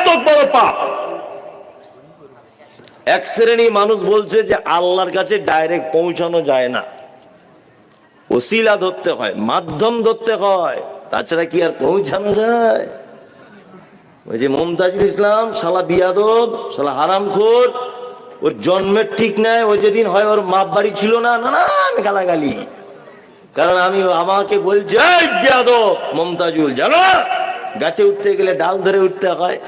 মারাত্মক বড় পাপ। এক শ্রেণী মানুষ বলছে যে আল্লাহর কাছে ডাইরেক্ট পৌঁছানো যায় না, ওসিলা ধরতে হয়, মাধ্যম ধরতে হয়, তাছাড়া কি আর পৌঁছানো যায়? ওই যে মমতাজুল ইসলাম শালা বিয়াদব, শালা হারামখোর, ওর জন্মের ঠিক নাই। ওই যেদিন হয় ওর মাপ বাড়ি ছিল না, নানান গালাগালি। কারণ আমাকে বলছে এই বিয়াদব মমতাজুল, জানো গাছে উঠতে গেলে ডাল ধরে উঠতে হয়।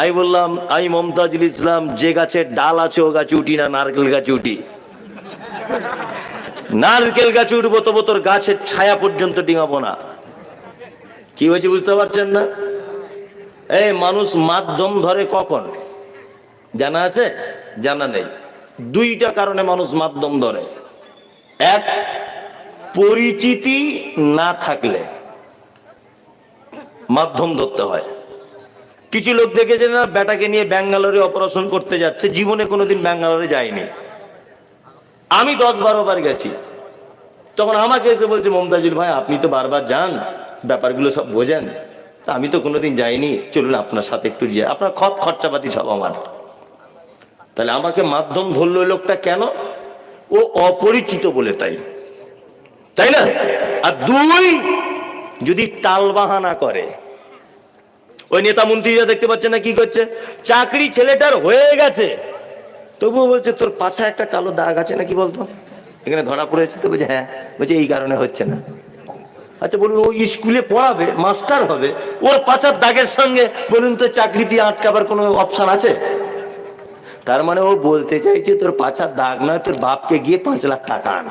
আমি বললাম আমি মমতাজুল ইসলাম যে গাছের ডাল আছে ও গাছে উঠি না, নারকেল গাছে উঠি। নারকেল গাছে উঠবো তবু তোর গাছের ছায়া পর্যন্ত ডিঙাবো না। কি হয়েছে বুঝতে পারছেন না? এই মানুষ মাধ্যম ধরে কখন জানা আছে? জানা নেই। দুইটা কারণে মানুষ মাধ্যম ধরে। এক, পরিচিতি না থাকলে মাধ্যম ধরতে হয়। কিছু লোক দেখেছে না, বেটাকে নিয়ে ব্যাঙ্গালোরে অপারেশন করতে যাচ্ছে, জীবনে কোনোদিন ব্যাঙ্গালোরে যায়নি। আমি 10-12 বার গেছি। তখন আমাকে এসে বলছে মমতাজুল ভাই আপনি তো বারবার যান, ব্যাপারগুলো সব বোঝেন, তা আমি তো কোনোদিন যাইনি, চলুন আপনার সাথে একটু যাই, আপনার খরচাপাতি সব আমার। তাহলে আমাকে মাধ্যম ধরলো লোকটা কেন? ও অপরিচিত বলে, তাই না? আর দুই, যদি টালবাহানা করে। ওই নেতা মন্ত্রীরা দেখতে পাচ্ছে না কি করছে, চাকরি ছেলেটার হয়ে গেছে তবুও বলছে তোর পাছা একটা কালো দাগ আছে না, কি বলতো এখানে ধরা পড়েছে, তো বলছে হ্যাঁ, বলছে এই কারণে হচ্ছে না। আচ্ছা বলুন, ও স্কুলে পড়াবে, মাস্টার হবে, ওর পাছার দাগের সঙ্গে বলুন তো চাকরি দিয়ে আটকাবার কোনো অপশন আছে? তার মানে ও বলতে চাইছে তোর পাছার দাগ নয়, তোর বাপকে গিয়ে 5 লাখ টাকা আন।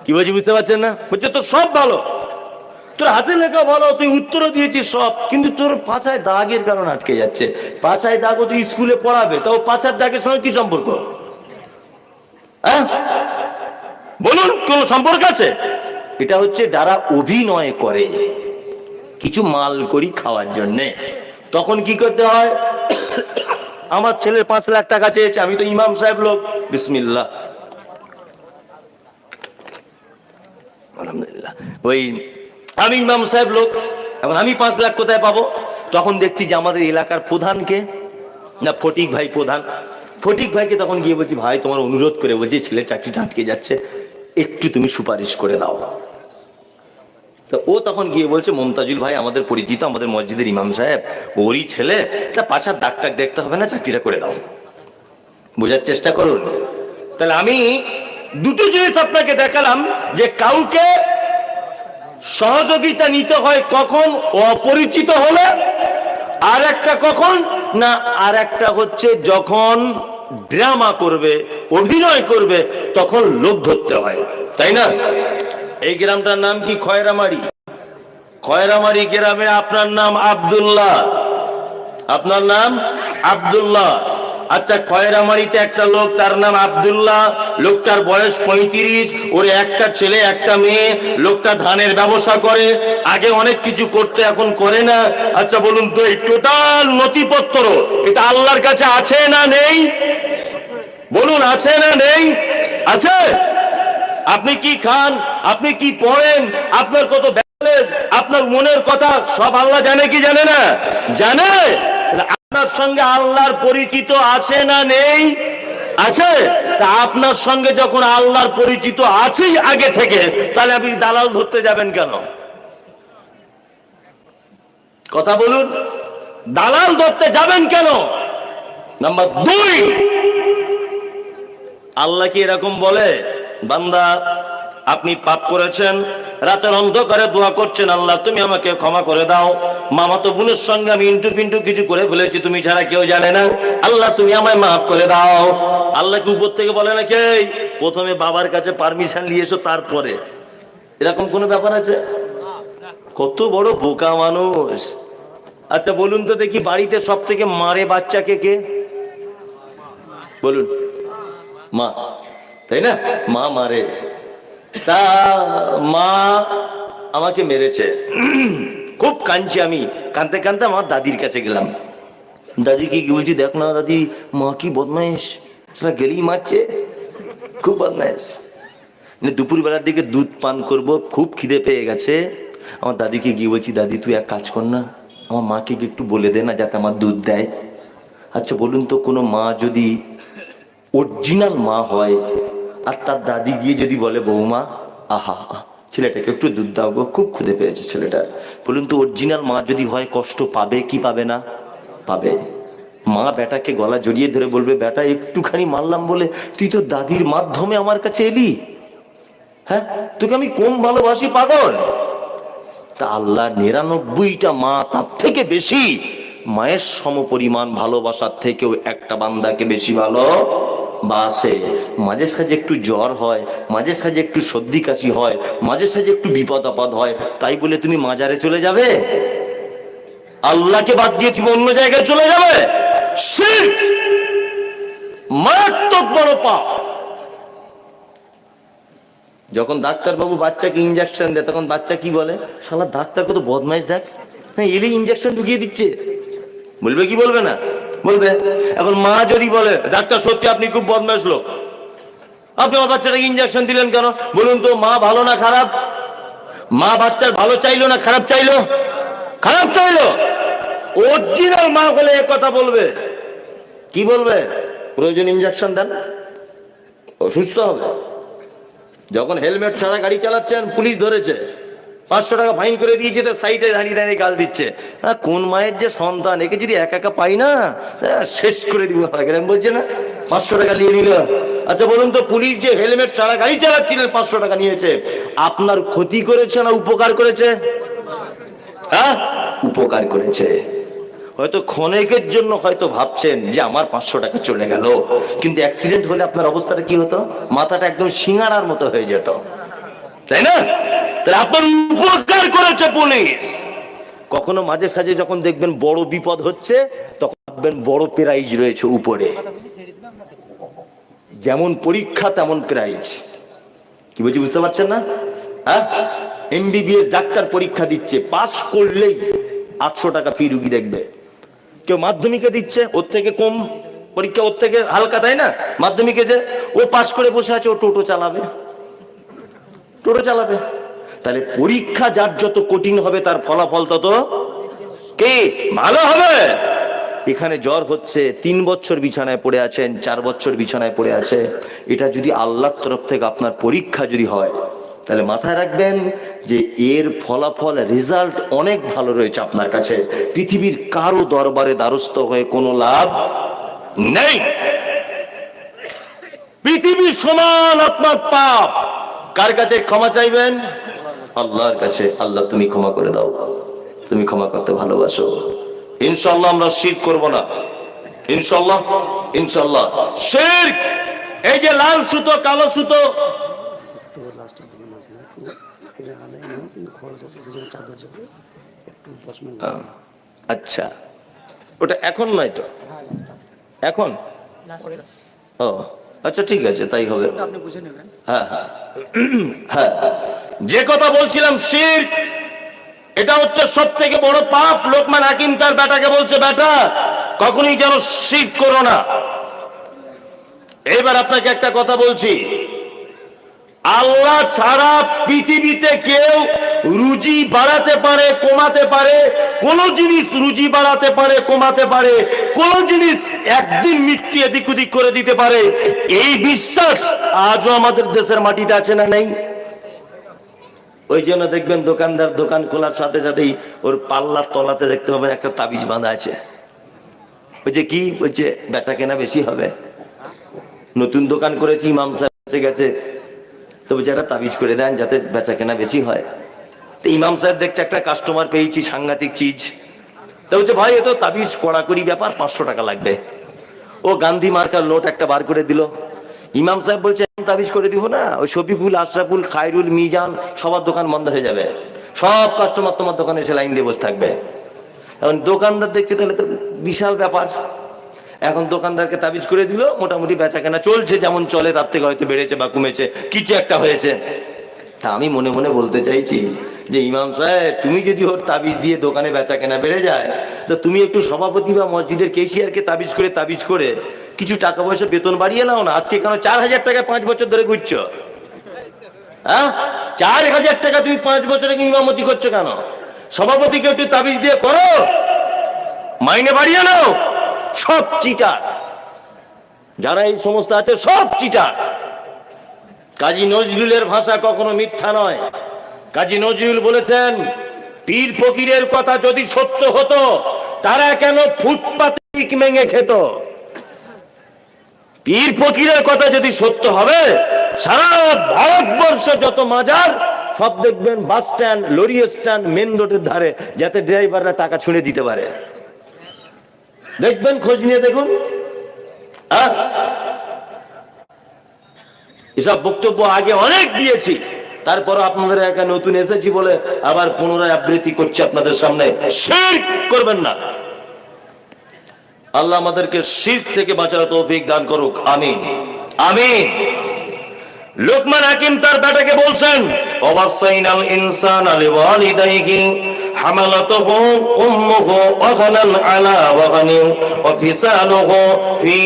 কি বলছি বুঝতে পারছেন না? বলছে তোর সব ভালো, তোর হাতে লেখা ভালো, তুই উত্তরও দিয়েছিস সব, কিন্তু তোর পাছায় দাগের কারণে আটকে যাচ্ছে। পাছায় দাগ ও তুই স্কুলে পড়াবে, তাও পাছার দাগের সঙ্গে কি সম্পর্ক? হ্যাঁ বলুন, কোন সম্পর্ক আছে? এটা হচ্ছে যারা অভিনয় করে কিছু মাল করি খাওয়ার জন্যে। তখন কি করতে হয়, আমার ছেলের 5 লাখ টাকা চেয়েছে, আমি তো ইমাম সাহেব লোক, বিসমিল্লাহ আলহামদুলিল্লাহ, ওই আমি ইমাম সাহেব লোক, এখন আমি 5 লাখ কোথায় পাবো? তখন দেখছি যে আমাদের এলাকার প্রধানকে, না ফটিক ভাই প্রধান, ফটিক ভাইকে তখন গিয়ে বলছি ভাই তোমার অনুরোধ করে বলছি ছেলের চাকরিটা আটকে যাচ্ছে, একটু তুমি সুপারিশ করে দাও। তো ও তখন গিয়ে বলছে মমতাজুল ভাই আমাদের পরিচিত, আমাদের মসজিদের ইমাম সাহেব, ওরই ছেলে, তা পাছার দাগ টাগ দেখতে হবে না, চাকরিটা করে দাও। বোঝার চেষ্টা করুন। তাহলে আমি দুটো জিনিস আপনাকে দেখালাম, যে কাউকে সহযোগিতা নিতে হয় কখন, অপরিচিত হলে, আর একটা কখন না, আর একটা হচ্ছে যখন ড্রামা করবে, অভিনয় করবে, তখন লোক ধরতে হয়, তাই না? এই গ্রামটার নাম কি? খয়রামারি। খয়রামারি গ্রামে আপনার নাম আব্দুল্লাহ, আপনার নাম আব্দুল্লাহ। আচ্ছা, খয়রামারিতে একটা লোক, তার নাম আব্দুল্লাহ, লোকটার বয়স 35, ওর একটা ছেলে একটা মেয়ে, লোকটা ধানের ব্যবসা করে, আগে অনেক কিছু করতে এখন করে না। আচ্ছা বলুন তো, এই টোটাল নথিপত্র এটা আল্লাহর কাছে আছে না নেই? বলুন আছে না নেই? আছে। আপনি কি খান, আপনি কি পড়েন, আপনার কত ব্যালেন্স, আপনার মনের কথা সব আল্লাহ জানে কি জানে না? জানে। আপনার সঙ্গে আল্লাহর পরিচিত আছে না নেই? আছে। তা আপনার সঙ্গে যখন আল্লাহর পরিচিত আছেই আগে থেকে, তাহলে আপনি দালাল ধরতে যাবেন কেন? কথা বলুন, দালাল ধরতে যাবেন কেন? নাম্বার 2, আল্লাহ কি এরকম বলে, বান্দা আপনি পাপ করেছেন, রাতের অন্ধকারে দোয়া করছেন আল্লাহ তুমি আমাকে ক্ষমা করে দাও, মামাতো বোনের সঙ্গে আমি ইন্টু পিন্টু কিছু করে ফেলেছি, তুমি ছাড়া কেউ জানে না, আল্লাহ তুমি আমায় মাফ করে দাও। আল্লাহ কি উপর থেকে বলে নাকি প্রথমে বাবার কাছে পারমিশন নিয়ে এসো তারপরে? এরকম কোনো ব্যাপার আছে? কত বড় বোকা মানুষ। আচ্ছা বলুন তো দেখি, বাড়িতে সব থেকে মারে বাচ্চাকে কে? বলুন, মা, তাই না? মা মারে। তা মা আমাকে মেরেছে, খুব কাঁদছি, আমি কাঁদতে কাঁদতে আমার দাদির কাছে গেলাম। দাদিকে কি বলছি, দেখ না দাদি, মা কি বদমাইশ, সেটা গেলেই মারছে, খুব বদমাইশ। দুপুর বেলার দিকে দুধ পান করব, খুব খিদে পেয়ে গেছে। আমার দাদিকে গিয়ে বলছি, দাদি তুই এক কাজ কর না, আমার মাকে কি একটু বলে দে না যাতে আমার দুধ দেয়। আচ্ছা বলুন তো, কোনো মা যদি অরিজিনাল মা হয় আর তার দাদি গিয়ে যদি বলে বৌমা আহা ছেলেটাকে একটু দুধ দাও গো, খুব ক্ষুদে পেয়েছে ছেলেটার, বলুন তো অরিজিনাল মা যদি হয় কষ্ট পাবে কি পাবে না? পাবে। মা বেটাকে গলা জড়িয়ে ধরে বলবে, বেটা একটুখানি মারলাম বলে তুই তো দাদির মাধ্যমে আমার কাছে এলি, হ্যাঁ তোকে আমি কম ভালোবাসি পাগল? তা আল্লাহ 99টা মা তার থেকে বেশি মায়ের সমপরিমাণ ভালোবাসার থেকেও একটা বান্দাকে বেশি ভালোবাসে। মাঝে সাঝে একটু জ্বর হয়, মাঝে সাঝে একটু সর্দি কাশি হয়, মাঝে সাঝে একটু বিপদ আপদ হয়, তাই বলে তুমি মাজারে চলে যাবে? আল্লাহকে বাদ দিয়ে তুমি অন্য জায়গায় চলে যাবে? শিরক, মারাত্মক বড় পাপ। যখন ডাক্তারবাবু বাচ্চাকে ইঞ্জেকশন দেয় তখন বাচ্চা কি বলে, শালা ডাক্তার কত বদমাইশ, দেখ হ্যাঁ এলে ইঞ্জেকশন ঢুকিয়ে দিচ্ছে। বলবে কি বলবে না? বলবে। এখন মা যদি বলে, ডাক্তার সত্যি আপনি খুব বদমাইশ লোক, আপনি আমার বাচ্চাটাকে ইঞ্জেকশন দিলেন কেন? বলুন তো মা ভালো না খারাপ? মা বাচ্চার ভালো চাইলো না খারাপ চাইলো? খারাপ চাইলো। অরিজিনাল মা হলে এক কথা বলবে, কি বলবে? প্রয়োজন ইঞ্জেকশন দেন, অসুস্থ হবে। যখন হেলমেট ছাড়া গাড়ি চালাচ্ছেন পুলিশ ধরেছে, 500 টাকা ফাইন করে দিয়েছে, তো সাইডে দাঁড়িয়ে দাঁড়িয়ে গাল দিচ্ছে, কোন মায়ের যে সন্তান, একে যদি একা একা পাই না শেষ করে দিব বলছে না, 500 টাকা নিয়ে নিল। আচ্ছা বলুন তো, পুলিশ যে হেলমেট ছাড়া গাড়ি চালাচ্ছিলেন 500 টাকা নিয়েছে, আপনার ক্ষতি করেছে না উপকার করেছে? হ্যাঁ উপকার করেছে। হয়তো ক্ষণিকের জন্য হয়তো ভাবছেন যে আমার 500 টাকা চলে গেল, কিন্তু অ্যাক্সিডেন্ট হলে আপনার অবস্থাটা কি হতো? মাথাটা একদম সিঙ্গারার মতো হয়ে যেত, তাই না? তাহলে আপনার উপকার করেছে পুলিশ। কখনো মাঝে সাঝে যখন দেখবেন বড় বিপদ হচ্ছে, তখন ভাববেন বড় প্রাইজ রয়েছে উপরে, যেমন পরীক্ষা তেমন প্রাইজ। কি বলছি বুঝতে পারছেন না? হ্যাঁ, এমবিবিএস ডাক্তার পরীক্ষা দিচ্ছে, পাস করলেই 800 টাকা ফি, রুগী দেখবে। কেউ মাধ্যমিকে দিচ্ছে, ওর থেকে কম পরীক্ষা, ওর থেকে হালকা, তাই না? মাধ্যমিকে যে ও পাস করে বসে আছে, ও টোটো চালাবে, টোটো চালাবে। তাহলে পরীক্ষা যার যত কঠিন হবে তার ফলাফল তত কি ভালো হবে। এখানে জ্বর হচ্ছে, 3 বছর বিছানায় পড়ে আছেন, 4 বছর বিছানায় পড়ে আছে, এটা যদি আল্লাহর তরফ থেকে আপনার পরীক্ষা যদি হয়, তাহলে মাথায় রাখবেন যে এর ফলাফল রেজাল্ট অনেক ভালো রয়েছে আপনার কাছে। পৃথিবীর কারো দরবারে দ্বারস্থ হয়ে কোনো লাভ নেই। পৃথিবীর সমান আপনার পাপ। কার কাছে ক্ষমা চাইবেন? আল্লাহর কাছে। আল্লাহ তুমি ক্ষমা করে দাও, তুমি ক্ষমা করতে ভালোবাসো। ইনশাআল্লাহ আমরা শিরক করব না, ইনশাআল্লাহ। ইনশাআল্লাহ শিরক, এই যে লাল সুতো কালো সুতো, আচ্ছা ওটা এখন নয় তো, এখন ও আচ্ছা ঠিক আছে, তাই হবে। হ্যাঁ হ্যাঁ হ্যাঁ, যে কথা বলছিলাম শিরক, এটা হচ্ছে সব থেকে বড় পাপ। লোকমান হাকিম তার বেটাকে বলছে, বেটা কখনোই যেন শিরক করো না। এবার আপনাকে একটা কথা বলছি, আল্লাহ ছাড়া পৃথিবীতে কেউ রুজি বাড়াতে পারে কমাতে পারে, কোন জিনিস রুজি বাড়াতে পারে কমাতে পারে, কোন জিনিস একদিন মৃত্যু এদিক ওদিক করে দিতে পারে, এই বিশ্বাস আজও আমাদের দেশের মাটিতে আছে না নেই? ওই জন্য দেখবেন দোকানদার দোকান খোলার সাথে সাথেই ওর পাল্লার তলাতে দেখতে পাবেন একটা তাবিজ বাঁধা আছে। বলছে কি? বলছে বেচা কেনা বেশি হবে। নতুন দোকান করেছি, ইমাম সাহেব গেছে, তো বলছে একটা তাবিজ করে দেন যাতে বেচা কেনা বেশি হয়। তো ইমাম সাহেব দেখছে একটা কাস্টমার পেয়েছি, সাংঘাতিক চিজ। তো বলছে ভাই এ তো তাবিজ কড়াকড়ি ব্যাপার, 500 টাকা লাগবে। ও গান্ধী মার্কার নোট একটা বার করে দিল। ইমাম সাহেব বলছে তাবিজ করে দিব না, ওই শফিকুল, আশরাফুল, খায়রুল, মিজান সবার দোকান বন্ধ হয়ে যাবে, সব কাস্টমার তোমার দোকানে এসে লাইন দিয়ে বসে থাকবে। এখন দোকানদার দেখছে তাহলে তো বিশাল ব্যাপার। এখন দোকানদারকে তাবিজ করে দিল, মোটামুটি বেচা কেনা চলছে, যেমন চলে তার থেকে হয়তো বেড়েছে বা কমেছে, কিছু একটা হয়েছে। তা আমি মনে মনে বলতে চাইছি যে ইমাম সাহেব, তুমি যদি ওর তাবিজ দিয়ে দোকানে বেচা কেনা বেড়ে যায়, তো তুমি একটু সভাপতি বা মসজিদের কেশিয়ারকে তাবিজ করে কিছু টাকা পয়সা বেতন বাড়িয়ে নাও না। আজকে কেন 4000 টাকা 5 বছর ধরে ঘুরছো? হ্যাঁ 4000 টাকা তুমি 5 বছরে ইমামতি করছো কেন? সভাপতিকে একটু তাবিজ দিয়ে করো, মাইনে বাড়িয়ে নাও। সব চিটার, যারা এই সমস্ত আছে সব চিটার। কাজী নজরুলের ভাষা কখনো মিথ্যা নয়। কাজী নজরুল বলেছেন, পীর ফকিরের কথা যদি সত্য হতো তারা কেন ফুটপাতে ইট ভেঙে খেত? পীর ফকিরের কথা যদি সত্য হবে, সারা ভারতবর্ষ যত মাজার সব দেখবেন bus stand, lorry stand, main রোডের ধারে, যাতে ড্রাইভাররা টাকা ছুঁড়ে দিতে পারে। দেখবেন, খোঁজ নিয়ে দেখুন। এসব বক্তব্য আগে অনেক দিয়েছি, তারপর আপনাদের একা নতুন এসেছি বলে আবার পুনরায় আবৃত্তি করছি আপনাদের সামনে। শিরক করবেন না। আল্লাহ আমাদেরকে শিরক থেকে বাঁচার তৌফিক দান করুক, আমিন আমিন। লোকমান হাকিম তার বেটাকে বলছেন, ওয়াসাইনাল ইনসানা লিওয়ালিদাইহি হামালাতুহু উম্মুহু ওয়াহানান আলা ওয়াহানিন ওয়া ফিসালুহু ফি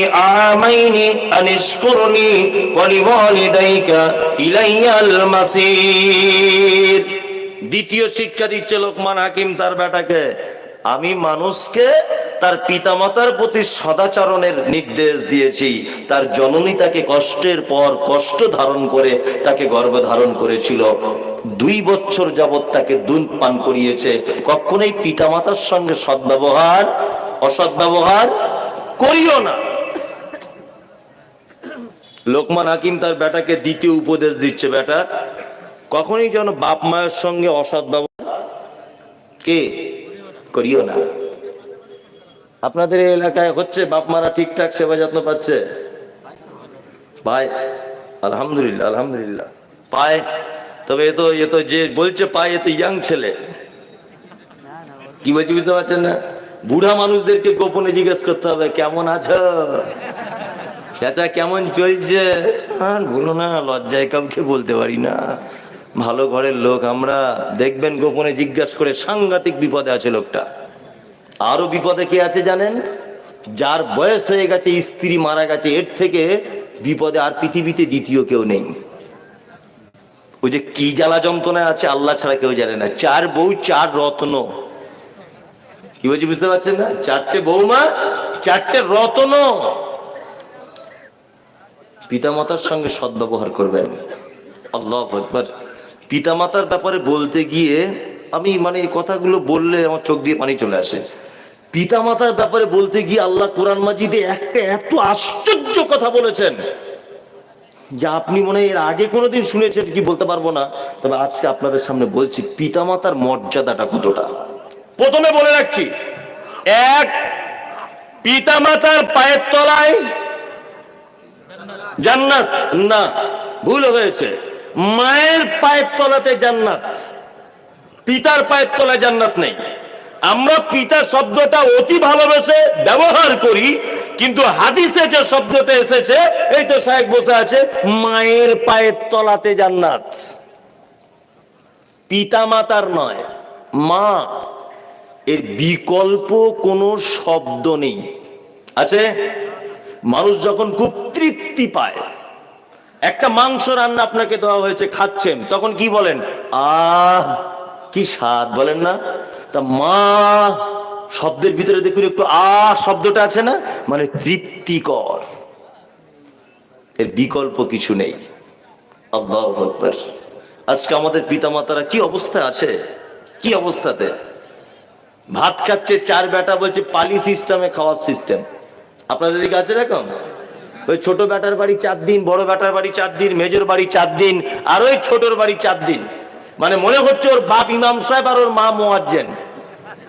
আমাইনি আনিশকুরনি ওয়া লিওয়ালিদাইকা ইলাইয়াল মাসির। দ্বিতীয় শিক্ষা দিচ্ছে লোকমান হাকিম তার বেটাকে, আমি মানুষকে তার পিতামাতার প্রতি সদাচরণের নির্দেশ দিয়েছি। তার জননী তাকে কষ্টের পর কষ্ট ধারণ করে তাকে গর্ভে ধারণ করেছিল, 2 বছর যাবৎ তাকে দুধ পান করিয়েছে। কখনোই পিতামাতার সঙ্গে সদ্ব্যবহার অসৎ ব্যবহার করিও না। লোকমান হাকিম তার বেটাকে দ্বিতীয় উপদেশ দিচ্ছে, বেটা কখনোই যেন বাপ মায়ের সঙ্গে অসৎ ব্যবহার করিও না। আপনাদের এই এলাকায় হচ্ছে বাপ মারা ঠিকঠাক সেবা যত্ন পাচ্ছে? পায়? আলহামদুলিল্লাহ আলহামদুলিল্লাহ পায়। তবে এ তো যে বলছে পায়, এ তো ইয়াং ছেলে। কি বলছি বুঝতে পারছেন না? বুড়া মানুষদেরকে গোপনে জিজ্ঞেস করতে হবে, কেমন আছো চাচা, কেমন চলছে? বলো না, লজ্জায় কাউকে বলতে পারি না, ভালো ঘরের লোক আমরা। দেখবেন গোপনে জিজ্ঞাসা করে সাংঘাতিক বিপদে আছে লোকটা। আরো বিপদে কে আছে জানেন? যার বয়স হয়ে গেছে, স্ত্রী মারা গেছে, এর থেকে বিপদে আর পৃথিবীতে দ্বিতীয় কেউ নেই। ওই যে কি জ্বালা যন্ত্রণায় আছে আল্লাহ ছাড়া কেউ জানে না। 4 বউ 4 রত্ন। কি বলছি বুঝতে পারছেন না? 4টে বৌমা 4টে রত্ন। পিতামাতার সঙ্গে সদ্ব্যবহার করবেন। আল্লাহু আকবার। পিতামাতার ব্যাপারে বলতে গিয়ে আমি এই কথাগুলো বললে আমার চোখ দিয়ে পানি চলে আসে। পিতামাতার ব্যাপারে বলতে গিয়ে আল্লাহ কোরআন মাজিদে একটা এত আশ্চর্য কথা বলেছেন যা আপনি মনে এর আগে কোনোদিন শুনেছেন কি বলতে পারবো না। তবে আজকে আপনাদের সামনে বলছি পিতামাতার মর্যাদাটা কতটা। প্রথমে বলে রাখছি, 1, পিতামাতার পায়ের তলায় জান্নাত না, ভুল হয়েছে। মায়ের পায়ের তলাতে জান্নাত, পিতার পায়ের তলায় জান্নাত নেই। আমরা পিতা শব্দটা অতি ভালোবেসে ব্যবহার করি, কিন্তু হাদিসে যে শব্দটা এসেছে, এই তো শায়েখ বসে আছে, মায়ের পায়ের তলাতে জান্নাত, পিতা মাতার নয়, মা। এর বিকল্প কোনো শব্দ নেই। আছে? মানুষ যখন খুব তৃপ্তি পায়, একটা মাংস রান্না আপনাকে দেওয়া হয়েছে, খাচ্ছেন, তখন কি বলেন? আহ কি স্বাদ, বলেন না? তা মা শব্দের ভিতরে দেখুন একটু শব্দটা আছে না, মানে তৃপ্তিকর। এর বিকল্প কিছু নেই। আল্লাহু আকবার। আজকে আমাদের পিতামাতারা কি অবস্থায় আছে, কি অবস্থাতে ভাত খাচ্ছে। 4 বেটা বলছে পালি সিস্টেমে খাওয়ার সিস্টেম। আপনাদের দিকে আছে এরকম? ওই ছোট বেটার বাড়ি 4 দিন, বড় বেটার বাড়ি 4 দিন, মেজর বাড়ি 4 দিন, আর ওই ছোটর বাড়ি 4 দিন। মানে মনে হচ্ছে ওর বাপ ইমাম সাহেব আর ওর মা মুয়াজ্জিন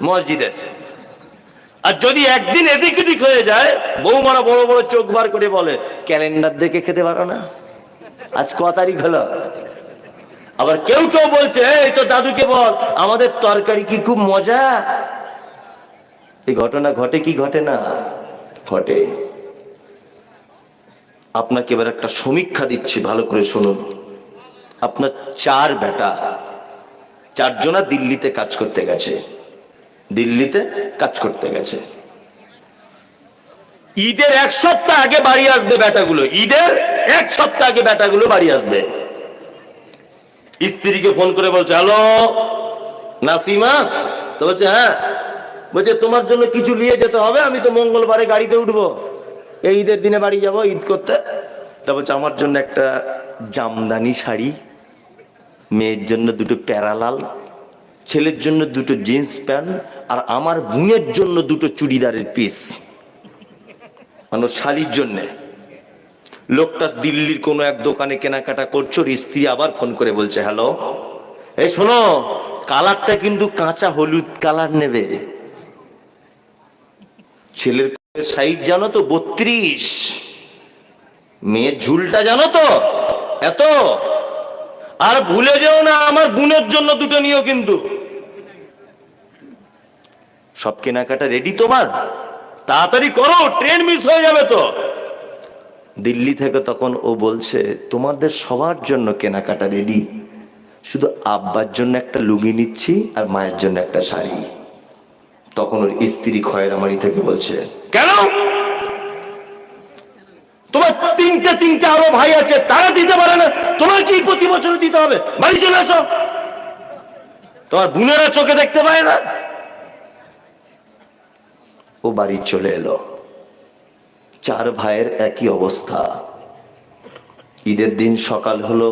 মসজিদের। আর যদি একদিন এদিক ওদিক হয়ে যায়, বৌমারা বড় বড় চোখ বার করে বলে, ক্যালেন্ডার দেখে খেতে পারো না, আজ ক তারিখ হলো? আবার কেউ কেউ বলছে, এই তো দাদুকে বল আমাদের তরকারি কি খুব মজা। এই ঘটনা ঘটে কি ঘটে না? ঘটে। আপনাকে এবার একটা সমীক্ষা দিচ্ছি, ভালো করে শুনুন। আপনার 4 বেটা, 4 জনা দিল্লিতে কাজ করতে গেছে, দিল্লিতে কাজ করতে গেছে। ঈদের 1 সপ্তাহ আগে বাড়ি আসবে বেটাগুলো, ঈদের 1 সপ্তাহ আগে বেটাগুলো বাড়ি আসবে। স্ত্রীকে ফোন করে বলছে, হ্যালো নাসিমা? তো বলছে হ্যাঁ। বলছে তোমার জন্য কিছু নিয়ে যেতে হবে, আমি তো মঙ্গলবারে গাড়িতে উঠবো, এই ঈদের দিনে বাড়ি যাব ঈদ করতে। তা বলছে আমার জন্য একটা জামদানি শাড়ি, মেয়ের জন্য দুটো প্যারালাল, ছেলের জন্য দুটো জিন্স প্যান্ট, আর আমার বোনের জন্য দুটো চুড়িদারের পিস, মানে শাড়ির জন্যে। লোকটা দিল্লির কোনো এক দোকানে কেনাকাটা করছো, স্ত্রী আবার ফোন করে বলছে হ্যালো, এই শোনো, কালারটা কিন্তু কাঁচা হলুদ কালার নেবে। ছেলের সাইজ জানো তো 32, মেয়ের ঝুলটা জানো তো এত। আর ভুলে যেও না আমার বোনের জন্য দুটো নিও কিন্তু। সব কেনাকাটা রেডি তোমার? তাড়াতাড়ি করো, ট্রেন মিস হয়ে যাবে তো। দিল্লি থেকে তখন ও বলছে তোমাদের সবার জন্য কেনাকাটা রেডি, শুধু আব্বার জন্য একটা লুঙ্গি নিচ্ছি আর মায়ের জন্য একটা শাড়ি। তখন ওর স্ত্রী খয়রামারি থেকে বলছে কেন, তোমার তিনটে আরো ভাই আছে, তারা দিতে পারে না, তোমার কি প্রতি বছর দিতে হবে? বাড়ি চলে আসো, তোমার বোনেরা চোখে দেখতে পায় না। ও বাড়ি চলে এলো। 4 ভাইয়ের একই অবস্থা। ঈদের দিন সকাল হলো,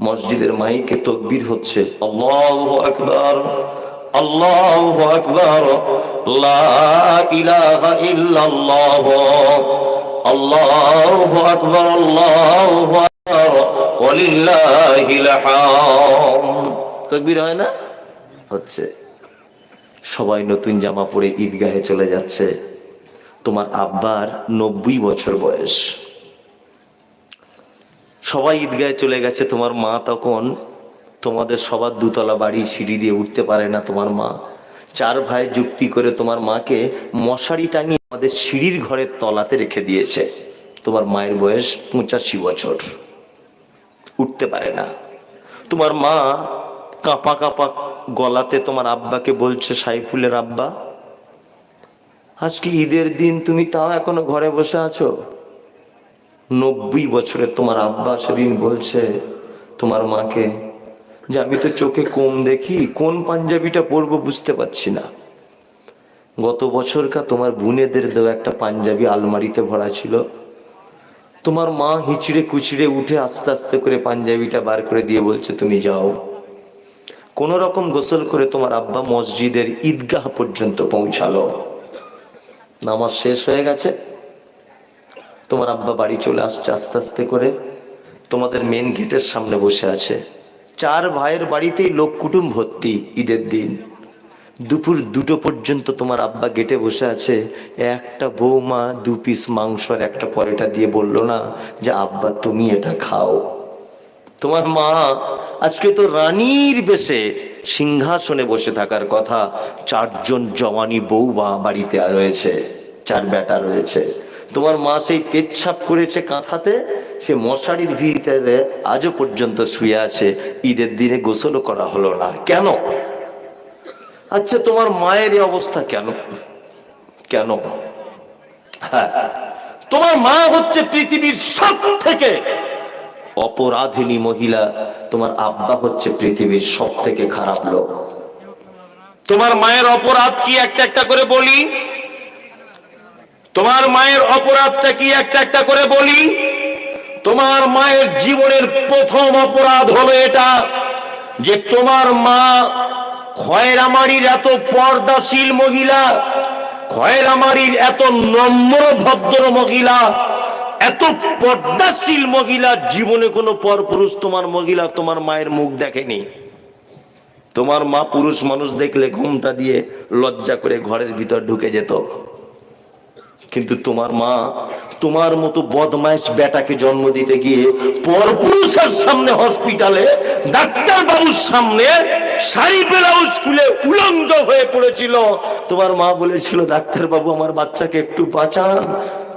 মসজিদের মাইকে তাকবীর হচ্ছে, আল্লাহু আকবার, আল্লাহু আকবার, লা ইলাহা ইল্লাল্লাহ, আল্লাহু আকবার, আল্লাহু আকবার, ওয়ালিল্লাহিল হামদ। তাকবীর হয় না? হচ্ছে। সবাই নতুন জামা পরে ঈদগাহে চলে যাচ্ছে। তোমার আব্বার 90 বছর বয়স। সবাই ঈদগাহে চলে গেছে। তোমার মা তখন, তোমাদের সবার 2 তলা বাড়ি, সিঁড়ি দিয়ে উঠতে পারে না তোমার মা। 4 ভাই যুক্তি করে তোমার মাকে মশারি টাঙিয়ে আমাদের সিঁড়ির ঘরের তলাতে রেখে দিয়েছে। তোমার মায়ের বয়স 85 বছর, উঠতে পারে না। তোমার মা কাঁপা কাঁপা গলাতে তোমার আব্বাকে বলছে, সাইফুলের আব্বা, আজকে ঈদের দিন তুমি তাও এখনো ঘরে বসে আছো? 90 বছরের তোমার আব্বা সেদিন বলছে তোমার মাকে যে আমি তো চোখে কম দেখি, কোন পাঞ্জাবিটা পরবো বুঝতে পারছি না। গত বছরকার তোমার বোনেদের দেওয়া একটা পাঞ্জাবি আলমারিতে ভরা ছিল। তোমার মা হিচড়ে কুচড়ে উঠে আস্তে আস্তে করে পাঞ্জাবিটা বার করে দিয়ে বলছে তুমি যাও। কোন রকম গোসল করে তোমার আব্বা মসজিদের ঈদগাহ পর্যন্ত পৌঁছালো। নামাজ শেষ হয়ে গেছে, তোমার আব্বা বাড়ি চলে আসছে আস্তে আস্তে করে, তোমাদের মেন গেটের সামনে বসে আছে। 4 ভাইয়ের বাড়িতেই লোক কুটুম ভর্তি। ঈদের দিন দুপুর 2টো পর্যন্ত তোমার আব্বা গেটে বসে আছে। একটা বৌমা 2 পিস মাংস আর একটা পরোটা দিয়ে বলল না যে আব্বা তুমি এটা খাও। তোমার মা আজকে তো রানীর বেশে সিংহাসনে বসে থাকার কথা। 4 জন জওয়ানি বউ বাড়িতে রয়েছে, 4 বেটা রয়েছে। তোমার মা সেই পেচ্ছাপ করেছে কাঁথাতে, সে মশারির ভিতরে আজও পর্যন্ত শুয়ে আছে। ঈদের দিনে গোসলও করা হলো না কেন? আচ্ছা তোমার মায়ের এই অবস্থা কেন? কেন? হ্যাঁ, তোমার মা হচ্ছে পৃথিবীর সব থেকে অপরাধিনী মহিলা, তোমার আব্বা হচ্ছে পৃথিবীর সব থেকে খারাপ লোক। তোমার মায়ের অপরাধ কি একটা একটা করে বলি? তোমার মায়ের অপরাধটা কি একটা একটা করে বলি? তোমার মায়ের জীবনের প্রথম অপরাধ হলো এটা যে তোমার মা খয়রামারির এত পর্দাশীল মহিলা, খয়রামারির এত নম্র ভদ্র মহিলা, এত পর্দাশীল মহিলা, জীবনে কোনো পরপুরুষ তোমার মহিলা তোমার মায়ের মুখ দেখেনি। তোমার মা পুরুষ মানুষ দেখলে ঘুমটা দিয়ে লজ্জা করে ঘরের ভিতর ঢুকে যেত। কিন্তু তোমার মা তোমার মতো বদমাইশ বেটাকে জন্ম দিতে গিয়ে পরপুরুষের সামনে, হসপিটালে ডাক্তার বাবুর সামনে শাড়ি ব্লাউজ খুলে উলঙ্গ হয়ে পড়েছিল। তোমার মা বলেছিল ডাক্তার বাবু আমার বাচ্চাকে একটু বাঁচান।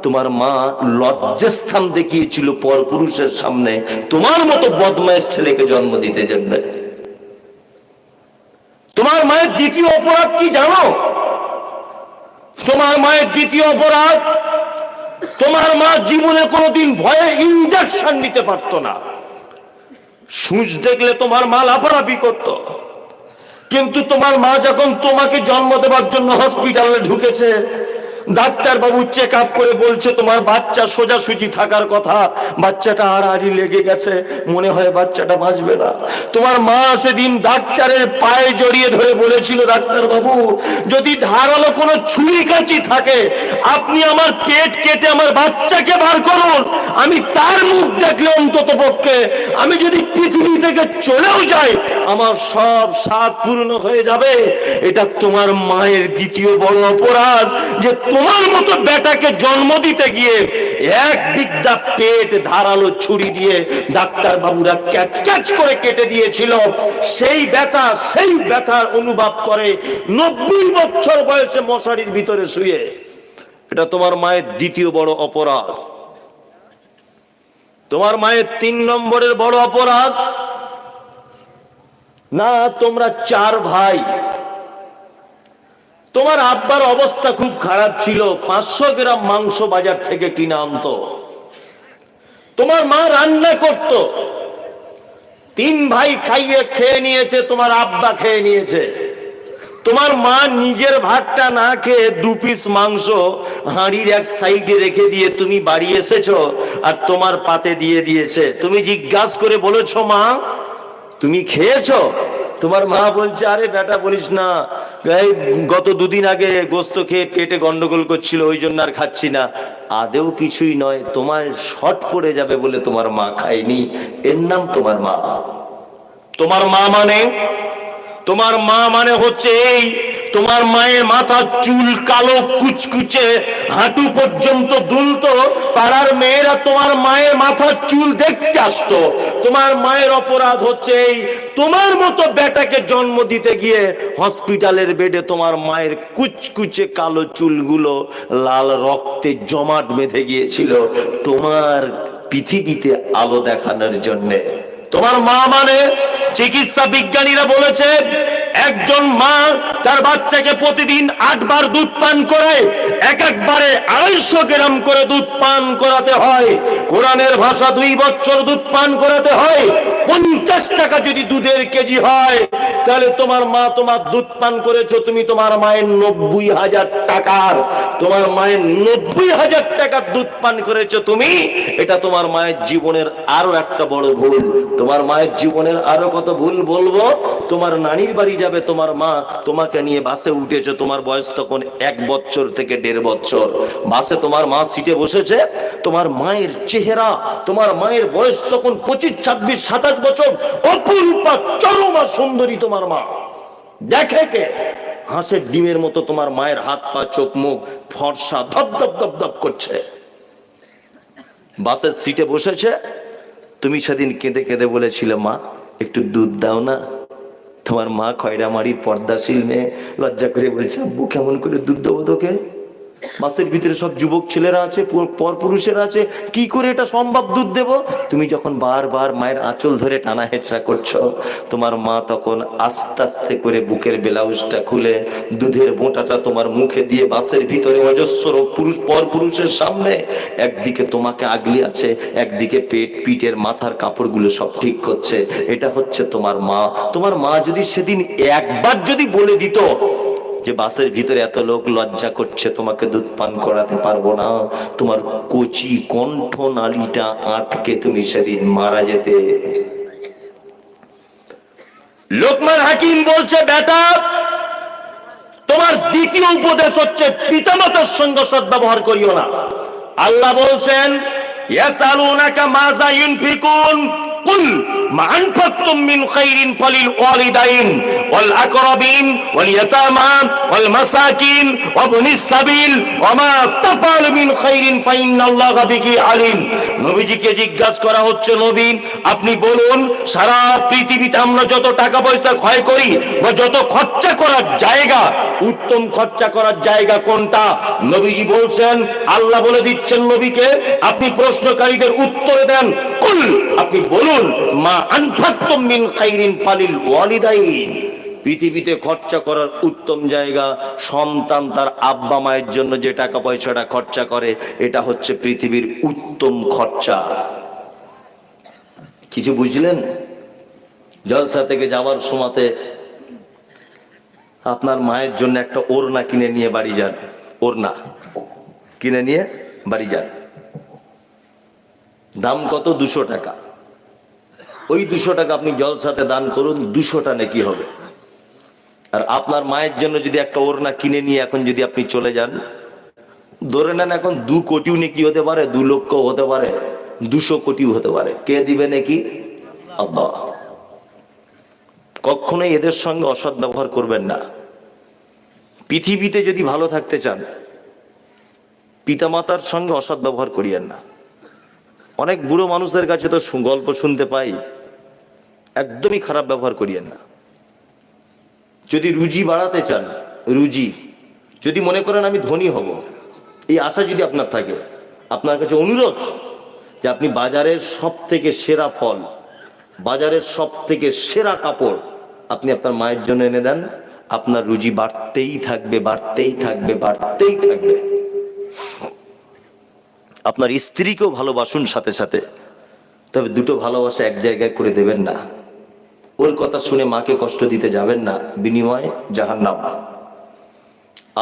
তোমার মা লজ্জাস্থান দেখিয়েছিল পরপুরুষের সামনে তোমার মতো বদমাইশ ছেলেকে জন্ম দিতে জন্য। তোমার মায়ের দ্বিতীয় অপরাধ কি জানো? তোমার মায়ের দ্বিতীয় অপরাধ, তোমার মা জীবনে কোনোদিন ভয়ে ইনজেকশন নিতে পারতো না। সূচ দেখলে তোমার মা লাফালাফি করত। কিন্তু তোমার মা যখন তোমাকে জন্ম দেওয়ার জন্য হসপিটালে ঢুকেছে, ডাক্তার বাবু চেক আপ করে বলছে তোমার বাচ্চা সোজাসুজি থাকার কথা, বাচ্চাটা আড়াআড়ি লেগে গেছে, মনে হয় বাচ্চাটা বাঁচবে না। তোমার মা সেদিন ডাক্তারের পায়ে জড়িয়ে ধরে বলেছিল, ডাক্তার বাবু যদি ধারালো কোনো ছুরি কাঁচি থাকে আপনি আমার পেট কেটে আমার বাচ্চাকে বার করুন, আমি তার মুখ দেখলে অন্তত পক্ষে আমি যদি পৃথিবী থেকে চলেও যাই আমার সব স্বাদ পূর্ণ হয়ে যাবে। এটা তোমার মায়ের দ্বিতীয় বড় অপরাধ যে তোমার মতো বেটাকে জন্ম দিতে গিয়ে এক বিদ্যা পেট ধারালো ছুরি দিয়ে ডাক্তার বাবুরা ক্যাচ ক্যাচ করে কেটে দিয়েছিল। সেই ব্যথার অনুভব করে 90 বছর বয়সে মশারির ভিতরে শুয়ে। এটা তোমার মায়ের দ্বিতীয় বড় অপরাধ। তোমার মায়ের 3 নম্বরের বড় অপরাধ, না তোমরা 4 ভাই, তোমার আব্বার অবস্থা খুব খারাপ ছিল, 500 গ্রাম মাংস বাজার থেকে কিনে আনতো, তোমার মা রান্না করত, 3 ভাই খেয়ে নিয়েছে, তোমার আব্বা খেয়ে নিয়েছে। তোমার মা নিজের ভাতটা না খেয়ে 2 পিস মাংস হাঁড়ির এক সাইডে রেখে দিয়ে তুমি বাড়ি এসেছো আর তোমার পাতে দিয়ে দিয়েছে। তুমি জিজ্ঞাসা করে বলেছো মা তুমি খেয়েছো? তোমার মা বলছে আরে বেটা বলিস না, গত 2 দিন আগে গোস্ত খেয়ে পেটে গন্ডগোল করছিল ওই জন্য আর খাচ্ছি না। আদেও কিছুই নয়, তোমার শর্ট পড়ে যাবে বলে তোমার মা খায়নি, এর নাম তোমার মা। তোমার মা মানে হচ্ছে এই, তোমার মায়ের মাথার চুল কালো কুচকুচে হাঁটু পর্যন্ত দুলতো, পাড়ার মেয়েরা তোমার মায়ের মাথার চুল দেখতে আসতো। তোমার মায়ের অপরাধ হচ্ছে এই, তোমার মতো বেটাকে জন্ম দিতে গিয়ে হসপিটালের বেডে তোমার মায়ের কুচকুচে কালো চুলগুলো লাল রক্তে জমাট বেঁধে গিয়েছিল তোমার পৃথিবীতে আলো দেখানোর জন্যে। তোমার মা মানে, চিকিৎসা বিজ্ঞানীরা বলেছে একজন মা তার বাচ্চাকে প্রতিদিন 8 বার দুধ পান করে, একবারে 250 গ্রাম করে দুধ পান করাতে হয়। কোরআনের ভাষা 2 বছর দুধ পান করাতে হয়। 50 টাকা যদি দুধের কেজি হয় তাহলে তোমার মা তোমার দুধ পান করেছো তুমি তোমার মায়ের 90,000 টাকার, তোমার মায়ের 90,000 টাকার দুধ পান করেছো তুমি। এটা তোমার মায়ের জীবনের আরো একটা বড় ভুল। তোমার মায়ের জীবনের আরো কত ভুল বলবো। তোমার নানির বাড়ি যাবে তোমার মা, তোমাকে নিয়ে বাসে উঠেছো, তোমার বয়স তখন 1 বছর থেকে 1.5 বছর। বাসে তোমার মা সিটে বসেছে, তোমার মায়ের চেহারা, তোমার মায়ের বয়স তখন 25, 26, 27 বছর, অপরূপা চরমা সুন্দরী তোমার মা। দেখে কে? হাঁসের ডিমের মতো তোমার মায়ের হাত পা চোখ মুখ ফর্সা, ধপ ধপ ধপ ধপ করছে। বাসের সিটে বসেছে, তুমি সেদিন কেঁদে কেঁদে বলেছিলে মা একটু দুধ দাও না। তোমার মা খয়রামারির পর্দাশীল মেয়ে লজ্জা করে বলছে আব্বু কেমন করে দুধ দেবো তোকে? বাসের ভিতরে সব যুবক ছেলেরা আছে, পর পুরুষেরা আছে, কি করে এটা সম্ভব দুধ দেব? তুমি যখন বারবার মায়ের আঁচল ধরে টানা হেঁচড়া করছো, তোমার মা তখন আস্তে আস্তে করে বুকের ব্লাউজটা খুলে দুধের বোঁটাটা তোমার মুখে দিয়ে বাসের ভিতরে অজস্র পুরুষ পর পুরুষের সামনে একদিকে তোমাকে আগলি আছে, একদিকে পিঠের মাথার কাপড়গুলো সব ঠিক করছে। এটা হচ্ছে তোমার মা। তোমার মা যদি সেদিন একবার যদি বলে দিত যে বাসের ভিতরে এত লোক লজ্জা করছে তোমাকে দুধ পান করাতে পারবো না, তোমার কচি কণ্ঠ নালীটা আটকে তুমি সেদিন মারা যেতে। লোকমান হাকিম বলছে বেটা তোমার দ্বিতীয় উপদেশ হচ্ছে পিতামাতার সঙ্গে সদ্ব্যবহার করিও না। আল্লাহ বলছেন ইয়াসালুনাকা মাযা ইউনফিকুন কুল মা আনফাকতুম মিন খাইরিন ফালিল ওয়ালিদাইন ওয়াল আকরাবিন ওয়াল ইয়াতামা ওয়াল মাসাকিন ওয়া ইবনিস সাবিল ওয়া মা তাফআলু মিন খাইরিন ফাইন্নাল্লাহা বিহি আলিম। নবীজিকে জিজ্ঞাসা করা হচ্ছে নবী আপনি বলুন সারা পৃথিবীতে আমরা যত টাকা পয়সা ক্ষয় করি বা যত খরচা করার জায়গা, উত্তম খরচা করার জায়গা কোনটা? নবীজি বলছেন, আল্লাহ বলে দিচ্ছেন নবীকে আপনি প্রশ্নকারীদের উত্তরে দেন কুল, আপনি বলুন মা আনফাকতুম মিন খাইরিন ফালিল ওয়ালিদাইন। পৃথিবীতে খরচা করার উত্তম জায়গা সন্তান তার আব্বা মায়ের জন্য যে টাকা পয়সাটা খরচা করে এটা হচ্ছে পৃথিবীর উত্তম খরচা। কিছু বুঝলেন? জলসা থেকে যাওয়ার সময়তে আপনার মায়ের জন্য একটা ওড়না কিনে নিয়ে বাড়ি যান, ওড়না কিনে নিয়ে বাড়ি যান, দাম কত? 200 টাকা। ওই 200 টাকা আপনি জলসাতে দান করুন, 200টা নেকি হবে। আর আপনার মায়ের জন্য যদি একটা ওড়না কিনে নিয়ে এখন যদি আপনি চলে যান, ধরে নেন এখন 2 কোটিও নেকি হতে পারে, 2 লক্ষ হতে পারে, 200 কোটিও হতে পারে। কে দিবে নাকি? আল্লাহ। কখনোই এদের সঙ্গে অসৎ ব্যবহার করবেন না। পৃথিবীতে যদি ভালো থাকতে চান, পিতামাতার সঙ্গে অসৎ ব্যবহার করিয়েন না। অনেক বুড়ো মানুষদের কাছে তো গল্প শুনতে পাই, একদমই খারাপ ব্যবহার করিয়েন না। যদি রুজি বাড়াতে চান, রুজি যদি মনে করেন আমি ধনী হব, এই আশা যদি আপনার থাকে, আপনার কাছে অনুরোধ যে আপনি বাজারের সব থেকে সেরা ফল, বাজারের সব থেকে সেরা কাপড় আপনি আপনার মায়ের জন্য এনে দেন, আপনার রুজি বাড়তেই থাকবে, বাড়তেই থাকবে, বাড়তেই থাকবে। আপনার স্ত্রীকেও ভালোবাসুন সাথে সাথে, তবে দুটো ভালোবাসা এক জায়গায় করে দেবেন না। ওর কথা শুনে মাকে কষ্ট দিতে যাবেন না, বিনিময়ে জাহান্নাম।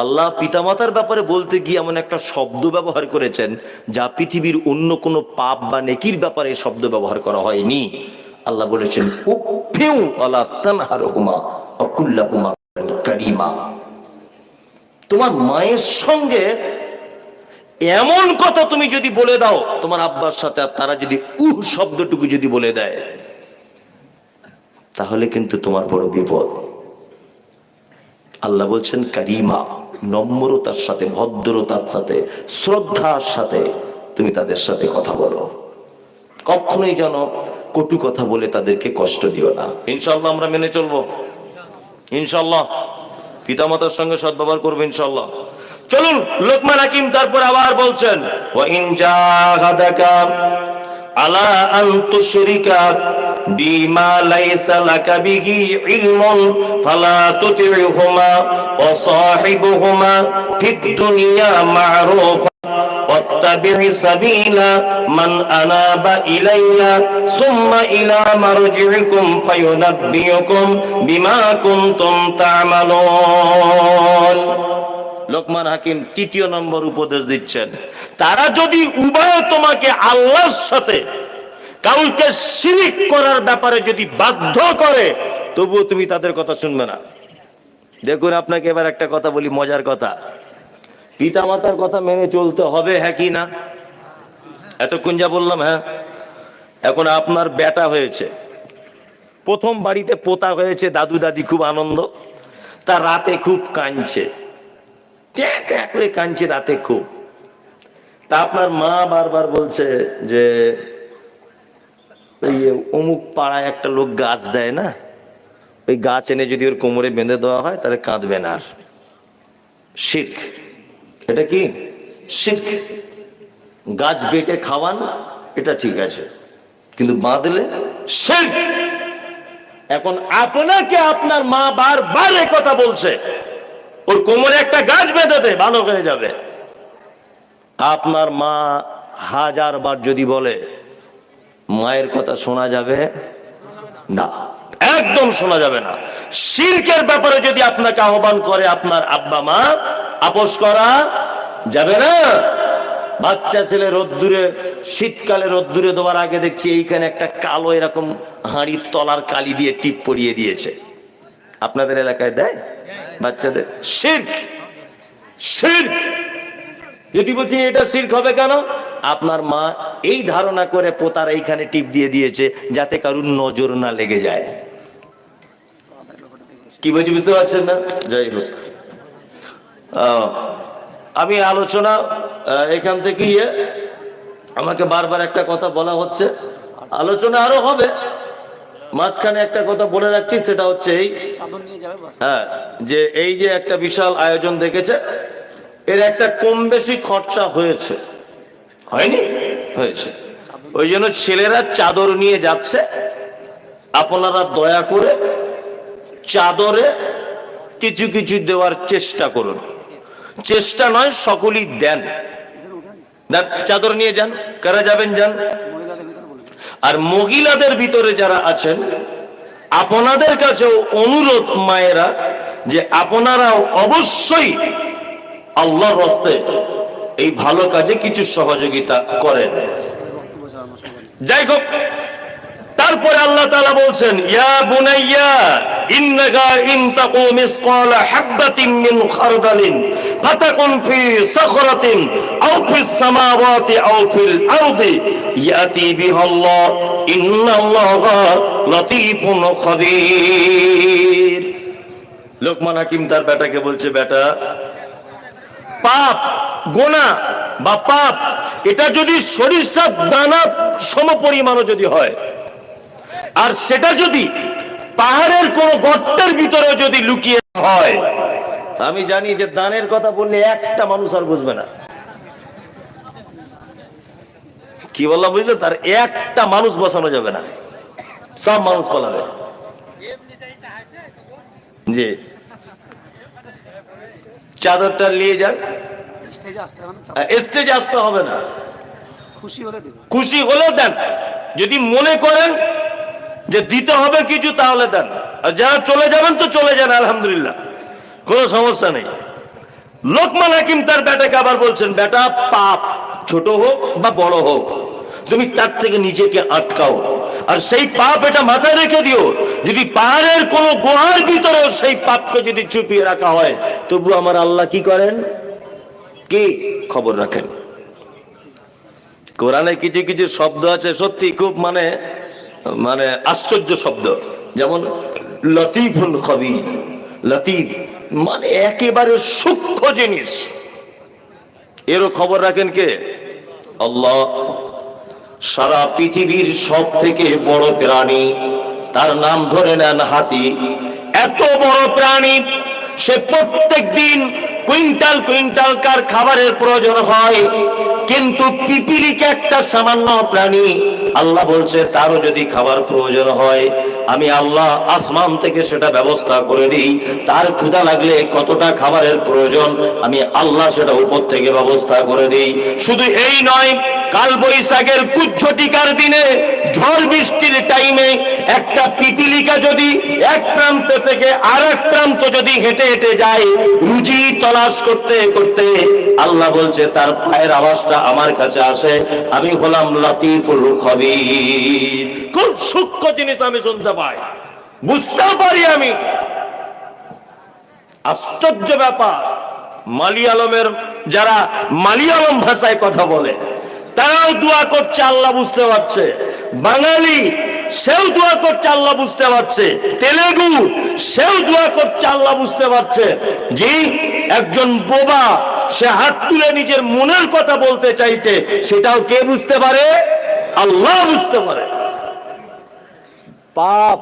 আল্লাহ পিতামাতার ব্যাপারে বলতে গিয়ে এমন একটা শব্দ ব্যবহার করেছেন যা পৃথিবীর অন্য কোনো পাপ বা নেকির ব্যাপারে শব্দ ব্যবহার করা হয়নি। আল্লাহ বলেছেন উফিউ আলা তানহারহুমা ওয়া কুল্লাহুমা কারীমা। তোমার মায়ের সঙ্গে এমন কথা তুমি যদি বলে দাও তোমার আব্বার সাথে, আর তারা যদি শব্দটুকু যদি বলে দেয়, তাহলে কিন্তু তোমার বড় বিপদ। আল্লাহ বলছেন কারিমা, নম্রতার সাথে, ভদ্রতার সাথে, শ্রদ্ধার সাথে তুমি তাদের সাথে কথা বলো। কখনোই যেন কটু কথা বলে তাদেরকে কষ্ট দিও না। ইনশাআল্লাহ আমরা মেনে চলবো, ইনশাআল্লাহ পিতামাতার সঙ্গে সদ্ব্যবহার করবো ইনশাআল্লাহ। চলুন লোকমান হাকিম তারপর আবার বলছেন ওয়া ইন জাহাদাকা আলা আন তুশরিকা বিমা লাইসা লাকা বিহি ইলমুন ফালা তুতি'হুমা ওয়া সাহিবহুমা ফিদ দুনিয়া মা'রুফা ওয়াত্তাবি' সাবিলা মান আনাবা ইলাইয়া সুম্মা ইলা মারজি'iকুম ফায়ুনাব্বিউকুম বিমা কুনতুম তা'মালুন। লোকমান হাকিম ৩য় নম্বর উপদেশ দিচ্ছেন, তারা যদি উভয় তোমাকে আল্লাহর সাথে কাউকে শিরিক করার ব্যাপারে যদি বাধ্য করে, তবুও তুমি তাদের কথা শুনবে না। দেখুন আপনাকে এবার একটা কথা বলি, মজার কথা। পিতামাতার কথা মেনে চলতে হবে, হ্যাঁ কি না? এতক্ষণ যা বললাম, হ্যাঁ। এখন আপনার বেটা হয়েছে, প্রথম বাড়িতে পোতা হয়েছে, দাদু দাদি খুব আনন্দ, তার রাতে খুব কাঁদছে, করে কাঁদছে রাতে খুব। তা আপনার মা বারবার বলছে যে ওই অমুক পাড়ায় একটা লোক গাছ দেয় না, ওই গাছ এনে যদি ওর কোমরে বেঁধে দেওয়া হয় তাহলে কাঁদবে না আর। শিরক, এটা কি শিরক। গাছ বেটে খাওয়ান এটা ঠিক আছে, কিন্তু বাঁধলে শিরক। এখন আপনাকে আপনার মা বারবার এই কথা বলছে, ওর কোমরে একটা গাছ বেঁধে দে, ভালো হয়ে যাবে। আপনার মা 1000 বার যদি বলে, মায়ের কথা শোনা যাবে না, একদম শোনা যাবে না। শিরকের ব্যাপারে যদি আপনাকে আহ্বান করে আপনার আব্বা মা, আপোষ করা যাবে না। বাচ্চা ছেলে রোদ্দুরে, শীতকালে রোদ্দুরে দেওয়ার আগে দেখছি এইখানে একটা কালো এরকম হাঁড়ির তলার কালি দিয়ে টিপ পরিয়ে দিয়েছে। আপনাদের এলাকায় দেয় বাচ্চাদের? শিরক, শিরক। যদি বলছি এটা শিরক হবে কেন? আপনার মা এই ধারণা করে পোতার এইখানে টিপ দিয়ে দিয়েছে যাতে কারুর নজর না লেগে যায়। কি বলছি বুঝতে পারছেন না? যাই হোক, আমি আলোচনা এখান থেকে আমাকে বারবার একটা কথা বলা হচ্ছে, আলোচনা আরো হবে। মাঝখানে একটা কথা বলে রাখছি, সেটা হচ্ছে এই, হ্যাঁ, যে এই যে একটা বিশাল আয়োজন দেখেছে, এর একটা কম বেশি খরচা হয়েছে, হয়নি? হয়েছে। ওই জন্য ছেলেরা চাদর নিয়ে যাচ্ছে, আপনারা দয়া করে চাদরে কিছু কিছু দেওয়ার চেষ্টা করুন। চেষ্টা নয়, সকলেই দেন। চাদর নিয়ে যান, কারা যাবেন যান। আর মহিলাদের ভিতরে যারা আছেন, আপনাদের কাছেও অনুরোধ মায়েরা, যে আপনারাও অবশ্যই আল্লাহর রাস্তায় এই ভালো কাজে কিছু সহযোগিতা করেন। যাই হোক, তারপরে আল্লাহ তাআলা বলছেন, ইয়া বুনাইয়া ইন্নাকা ইন তাকু মিসকালা হাববাতিন মিন খারদালিন ফাতাকুন ফি সাখরাতিন আও ফিস সামাওয়াতি আও ফিল আরদি ইয়াতি বিহাল্লাহ ইন্নাল্লাহা লাতীফুন খাবীর। লোকমান হাকিম তার বেটাকে বলছে, বেটা, পাপ, গোনা বা পাপ এটা যদি সরিষার দানা সমপরিমাণও যদি হয়, আর সেটা যদি পাহাড়ের কোন গর্তের ভিতরে যদি লুকিয়ে হয়, আমি জানি যে দানের কথা বললে একটা মানুষ আর বুঝবে না। কি বললাম বুঝলো? তার একটা মানুষ বসানো যাবে না, সব মানুষ পালাবে। জি, চাদরটা নিয়ে যান, স্টেজে আসতে হবে না, খুশি হলে দেন। যদি মনে করেন যে দিতে হবে কিছু তাহলে দেন, আর যারা চলে যাবেন তো চলে যান, আলহামদুলিল্লাহ, কোনো সমস্যা নেই। লোকমান হাকিম তার বেটাকে আবার বলছেন, বেটা, পাপ ছোট হোক বা বড় হোক, তুমি তার থেকে নিজেকে আটকাও, আর সেই পাপ এটা মাথায় রেখে দিও, যদি পাহাড়ের কোন গুহার ভিতরেও সেই পাপকে যদি চুপিয়ে রাখা হয়, তবু আমার আল্লাহ কি করেন? কি খবর রাখেন। কোরআনে কিছু কিছু শব্দ আছে সত্যি খুব মানে আশ্চর্য শব্দ, যেমন লতিফুল খবীর। লতিফ মানে একেবারে সূক্ষ্ম জিনিস, এরও খবর রাখেন কে? আল্লাহ। সারা পৃথিবীর সব থেকে বড় প্রাণী, তার নাম ধরে নেন হাতি। এত বড় প্রাণী, সে প্রত্যেক দিন কুইন্টাল কুইন্টাল কার খাবারের প্রয়োজন হয়, কিন্তু পিপিলিকা একটা সামান্য প্রাণী, আল্লাহ বলছে তারও যদি খাবার প্রয়োজন হয়, আমি আল্লাহ আসমান থেকে সেটা ব্যবস্থা করে দিই। তার ক্ষুধা লাগলে কতটা খাবারের প্রয়োজন, আমি আল্লাহ সেটা উপর থেকে ব্যবস্থা করে দিই। শুধু এই নয়, কাল বৈশাখের কুজ্ঝটিকার দিনে, ঝড় বৃষ্টির টাইমে একটা পিপিলিকা যদি এক প্রান্ত থেকে আর এক প্রান্ত যদি হেঁটে হেঁটে যায়, রুজি তলাশ করতে করতে, আল্লাহ বলছে তার পায়ের আওয়াজটা আমার কাছে আসে, আমি হলাম লতিফুল খবীর। খুব সূক্ষ্ম জিনিস আমি শুনতে পাই, বুঝতে পারি আমি। আশ্চর্য ব্যাপার, মালিয়ালমের যারা মালিয়ালম ভাষায় কথা বলে তারাও দোয়া করছে, আল্লাহ বুঝতে পারছে। বাঙালি সেও দোয়া করছে, আল্লাহ বুঝতে পারছে। তেলেগু সেও দোয়া করছে, আল্লাহ বুঝতে পারছে। জি, একজন বোবা সে হাত তুলে নিজের মনের কথা বলতে চাইছে, সেটাও কে বুঝতে পারে? আল্লাহ বুঝতে পারে। পাপ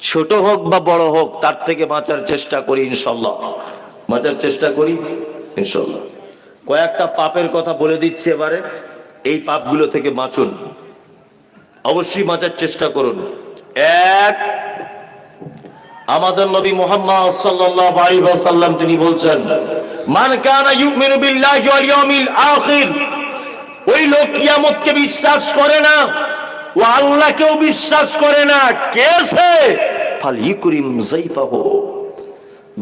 ছোট হোক বা বড় হোক, তার থেকে বাঁচার চেষ্টা করি ইনশাল্লাহ, বাঁচার চেষ্টা করি ইনশাল্লাহ। কয়েকটা পাপের কথা বলে দিচ্ছি এবারে, এই পাপগুলো থেকে বাঁচুন, অবশ্যই বাঁচার চেষ্টা করুন। এক, আমাদের নবী মুহাম্মদ সাল্লাল্লাহু আলাইহি ওয়াসাল্লাম তিনি বলছেন, মান কানা ইউমিনু বিল্লাহি ওয়াল ইয়াউমিল আখির, ওই লোক কিয়ামতকে বিশ্বাস করে না, ও আল্লাহকেও বিশ্বাস করে না, কে সে? ফালইকরিম যাইফাহু,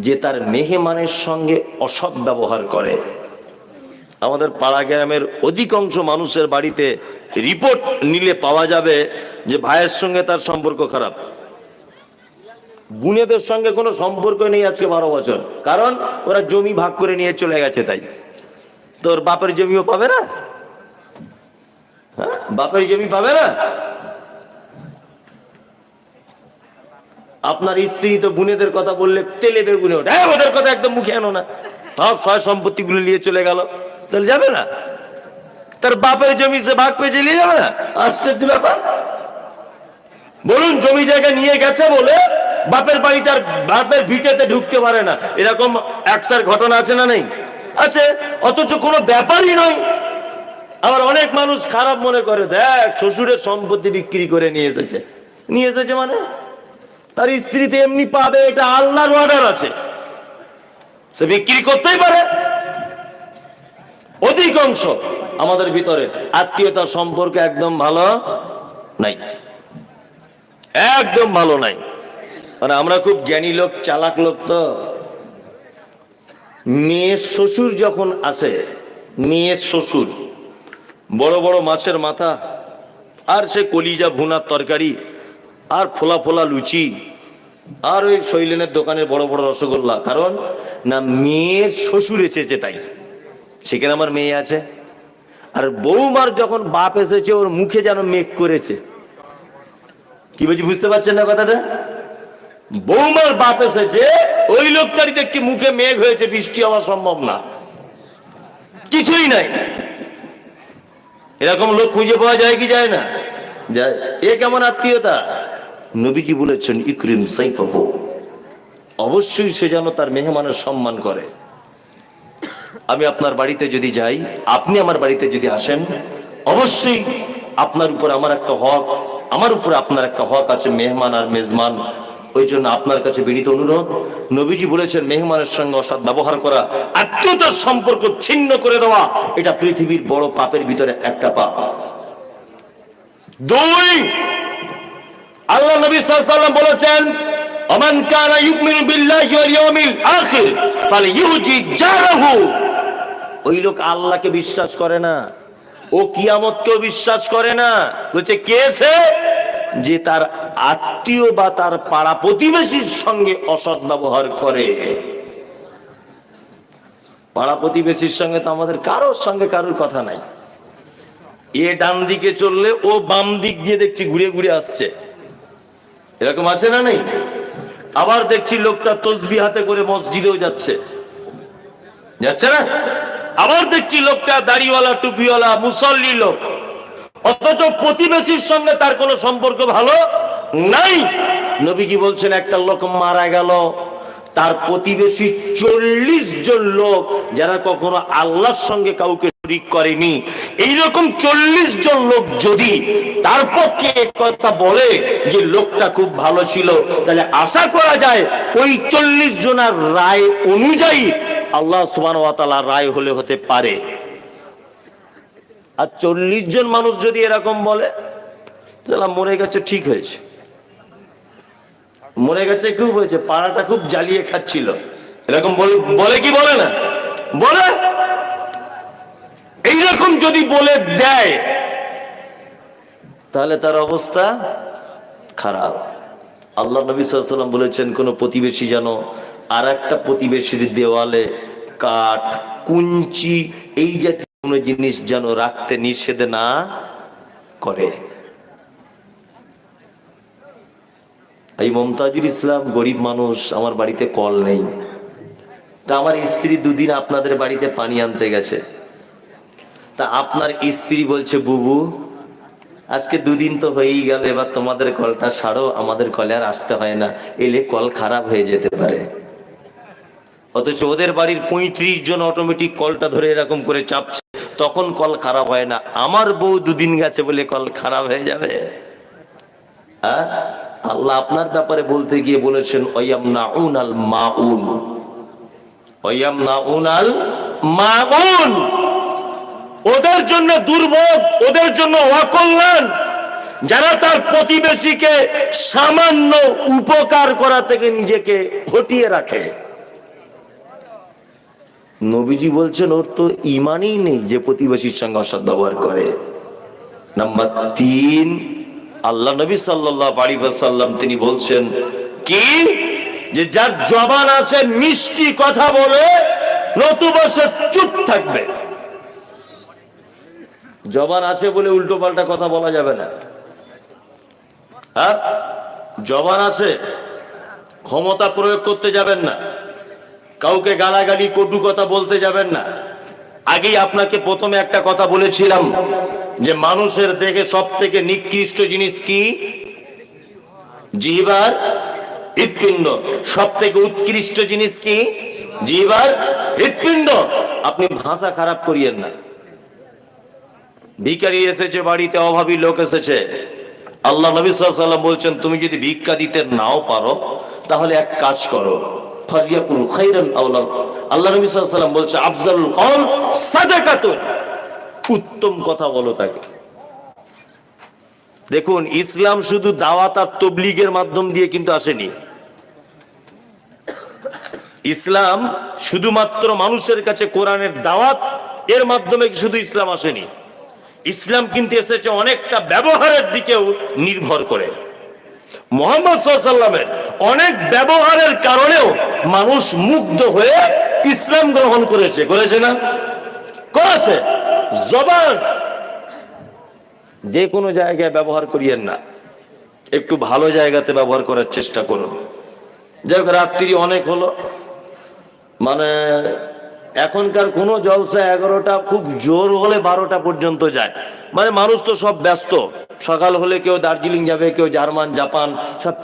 যে তার মেহমানের সঙ্গে অসৎ ব্যবহার করে। আমাদের পাড়া গ্রামের অধিকাংশ মানুষের বাড়িতে রিপোর্ট নিলে পাওয়া যাবে যে ভাইয়ের সঙ্গে তার সম্পর্ক খারাপ, বোনেদের সঙ্গে কোনো সম্পর্ক নেই আজকে 12 বছর, কারণ ওরা জমি ভাগ করে নিয়ে চলে গেছে। তাই তোর বাপের জমিও পাবে না, হ্যাঁ, বাপের জমি পাবে না। আপনার স্ত্রী তো বোনেদের কথা বললে তেলে বেগুনে ওঠে, ওদের কথা একদম মুখে আনো না, সব সয় সম্পত্তি গুলো নিয়ে চলে গেল, তাহলে যাবে না? তার বাপের জমি সে ভাগ পেয়ে চলে যাবে না? আশ্চর্য ব্যাপার। বলুন, জমি জায়গা নিয়ে গেছে বলে বাপের বাড়িতে আর বাপের ভিটেতে ঢুকতে পারে না, এরকম একসার ঘটনা আছে না নেই? আছে, অথচ কোনো ব্যাপারই নয়। আবার অনেক মানুষ খারাপ মনে করে, দেখ শ্বশুরের সম্পত্তি বিক্রি করে নিয়ে এসেছে মানে তার স্ত্রীতে এমনি পাবে, এটা আল্লাহর অর্ডার আছে, সে বিক্রি করতেই পারে। অধিকাংশ আমাদের ভিতরে আত্মীয়তার সম্পর্ক একদম ভালো নাই, একদম ভালো নাই। মানে আমরা খুব জ্ঞানী লোক, চালাক লোক। তো মেয়ের শ্বশুর যখন আসে, মেয়ের শ্বশুর বড় বড় মাছের মাথা, আর সে কলিজা ভুনার তরকারি, আর ফোলা ফোলা লুচি, আর ওই শৈলেনের দোকানের বড় বড় রসগোল্লা। কারণ না, মেয়ের শ্বশুর এসেছে, তাই সেখানে আমার মেয়ে আছে। আর বৌমার যখন বাপ এসেছে, ওর মুখে যেন মেঘ করেছে। কি বলছি, বুঝতে পারছেন না কথাটা? বৌমার বাপ এসেছে, ওই লোকটারই দেখছি মুখে মেঘ হয়েছে, বৃষ্টি হওয়া সম্ভব না, কিছুই নাই। এরকম লোক খুঁজে পাওয়া যায় কি যায় না? যায়। এ কেমন আত্মীয়তা? নবীজি বলেছেন ইকরিম সাইফাহু, অবশ্যই সে যেন তার মেহমানের সম্মান করে। আমি আপনার বাড়িতে যদি যাই, আপনি আমার বাড়িতে যদি আসেন, অবশ্যই আপনার উপর আমার একটা হক, আমার উপর আপনার একটা হক আছে, মেহমান আর মেজমান। ওই জন্য আপনার কাছে বিনীত অনুরোধ, নবীজি বলেছেন মেহমানের সঙ্গে অসৎ ব্যবহার করা, আত্মীয়তার সম্পর্ক ছিন্ন করে দেওয়া, এটা পৃথিবীর বড় পাপের ভিতরে একটা পাপ। দুই, আল্লাহ নবী সাল্লাল্লাহু আলাইহি ওয়াসাল্লাম বলেছেন, ওমান কানা ইউমিনু বিল্লাহি ওয়াল ইয়াউমিল আখির ফালইউজি জারাহু। ওই লোক আল্লাহকে বিশ্বাস করে না, ও কিয়ামতকেও বিশ্বাস করে না। বলছে কে সে? যে তার আত্মীয় বা তার পাড়া প্রতিবেশীর সঙ্গে অসৎ ব্যবহার করে। পাড়া প্রতিবেশীর সঙ্গে তো আমাদের কারোর সঙ্গে কারোর কথা নাই। এ ডান দিকে চললে ও বাম দিক দিয়ে দেখছি ঘুরে ঘুরে আসছে, এরকম আছে না নেই? আবার দেখছি লোকটা তসবিহ হাতে করে মসজিদেও যাচ্ছে, যাচ্ছে না? আবার দেখছি লোকটা দাড়িওয়ালা, টুপিওয়ালা, মুসল্লি লোক, অথচ প্রতিবেশীর সঙ্গে তার কোনো সম্পর্ক ভালো নাই। নবীজি বলছেন একটা লোক মারা গেল, তার প্রতিবেশী 40 জন লোক যারা কখনো আল্লাহর সঙ্গে কাউকে শরীক করেনি, এইরকম 40 জন লোক যদি তার পক্ষে কথা বলে যে লোকটা খুব ভালো ছিল, তাহলে আশা করা যায় ওই 40 জনের রায় অনুযায়ী আল্লাহ সুবহানাহু ওয়া তাআলা রায় হলে হতে পারে। আর 40 জন মানুষ যদি এরকম বলে, তাহলে মরে গেছে, ঠিক হয়েছে, মরে গেছে, খুব হয়েছে, পাড়াটা খুব জ্বালিয়ে খাচ্ছিল, এরকম বলে কি বলে না? বলে। এইরকম যদি বলে দেয়, তাহলে তার অবস্থা খারাপ। আল্লাহ নবী সাল্লাল্লাহু আলাইহি ওয়াসাল্লাম বলেছেন, কোন প্রতিবেশী যেন আর একটা প্রতিবেশীর দেওয়ালে কাঠ, কুঞ্চি, এই জাতীয় কোন জিনিস যেন রাখতে নিষেধ না করে। এই মমতাজুল ইসলাম গরিব মানুষ, আমার বাড়িতে কল নেই, তা আমার স্ত্রী দুদিন আপনাদের বাড়িতে পানি আনতে গেছে, তা আপনার স্ত্রী বলছে, বুবু আজকে দুদিন তো হয়েই গেল, এবার তোমাদের কলটা সারো, আমাদের কলে আর আসতে হয় না, এলে কল খারাপ হয়ে যেতে পারে। অথচ ওদের বাড়ির 35 জন অটোমেটিক কলটা ধরে এরকম করে চাপছে, তখন কল খারাপ হয় না। আমার বউ দুদিন গেছে বলে কল খারাপ হয়ে যাবে? হ্যাঁ, আল্লাহ আপনার ব্যাপারে বলতে গিয়ে বলেছেন, ওয়ায়ামনাউনাল মাউন, ওয়ায়ামনাউনাল মাউন, ওদের জন্য দুর্ভোগ, ওদের জন্য অকল্যাণ, যারা তার প্রতিবেশীকে সামান্য উপকার করা থেকে নিজেকে হটিয়ে রাখে। নবীজি বলছেন ওর তো ইমানই নেই যে প্রতিবেশীর সঙ্গে অসৎ ব্যবহার করে। নাম্বার 3, আল্লাহ নবী সাল্লাল্লাহু আলাইহি ওয়াসাল্লাম তিনি বলছেন কি, যে যার জবান আছে মিষ্টি কথা বলে, নতুবা সে চুপ থাকবে। জবান আছে বলে উল্টো পাল্টা কথা বলা যাবে না। হ্যাঁ, জবান আছে, ক্ষমতা প্রয়োগ করতে যাবেন না, কাউকে গালাগালি কটু কথা বলতে যাবেন না। আগেই আপনাকে প্রথমে একটা কথা বলেছিলাম যে মানুষের দেখে সব থেকে নিকৃষ্ট জিনিস কি? জিহ্বার হৃৎপিণ্ড। সব থেকে উৎকৃষ্ট জিনিস কি? জিহ্বার হৃৎপিণ্ড। আপনি ভাষা খারাপ করিয়েন না। ভিখারি এসেছে বাড়িতে, অভাবী লোক এসেছে, আল্লাহ নবী সাল্লাল্লাহু আলাইহি ওয়াসাল্লাম বলছেন তুমি যদি ভিক্ষা দিতে নাও পারো, তাহলে এক কাজ করো, ফালিয়াকুল খাইরান আওলা। আল্লাহ নবী সাল্লাল্লাহু আলাইহি ওয়াসাল্লাম বলছে আফজালুল কওল সাদাকাতুন, উত্তম কথা বলো তাকে। দেখুন, ইসলাম শুধু দাওয়াত আর তাবলীগের মাধ্যম দিয়ে কিন্তু আসেনি। ইসলাম শুধুমাত্র মানুষের কাছে কোরআনের দাওয়াত, এর মাধ্যমে শুধু ইসলাম আসেনি। ইসলাম কিন্তু এসেছে অনেকটা ব্যবহারের দিকেও নির্ভর করে। মুহাম্মদ সাল্লাল্লাহু আলাইহি ওয়াসাল্লামের অনেক ব্যবহারের কারণেও মানুষ মুগ্ধ হয়ে ইসলাম গ্রহণ করেছে, করেছে না? করেছে। জবান যে কোনো জায়গায় ব্যবহার করিয়েন না, একটু ভালো জায়গাতে ব্যবহার করার চেষ্টা করুন। যাই হোক, রাত্রি অনেক হলো, মানে এখনকার কোনো জলসা 11টা, খুব জোর হলে 12টা পর্যন্ত যায়। মানে মানুষ তো সব ব্যস্ত, সকাল হলে কেউ দার্জিলিং যাবে, কেউ জার্মান, জাপান, সব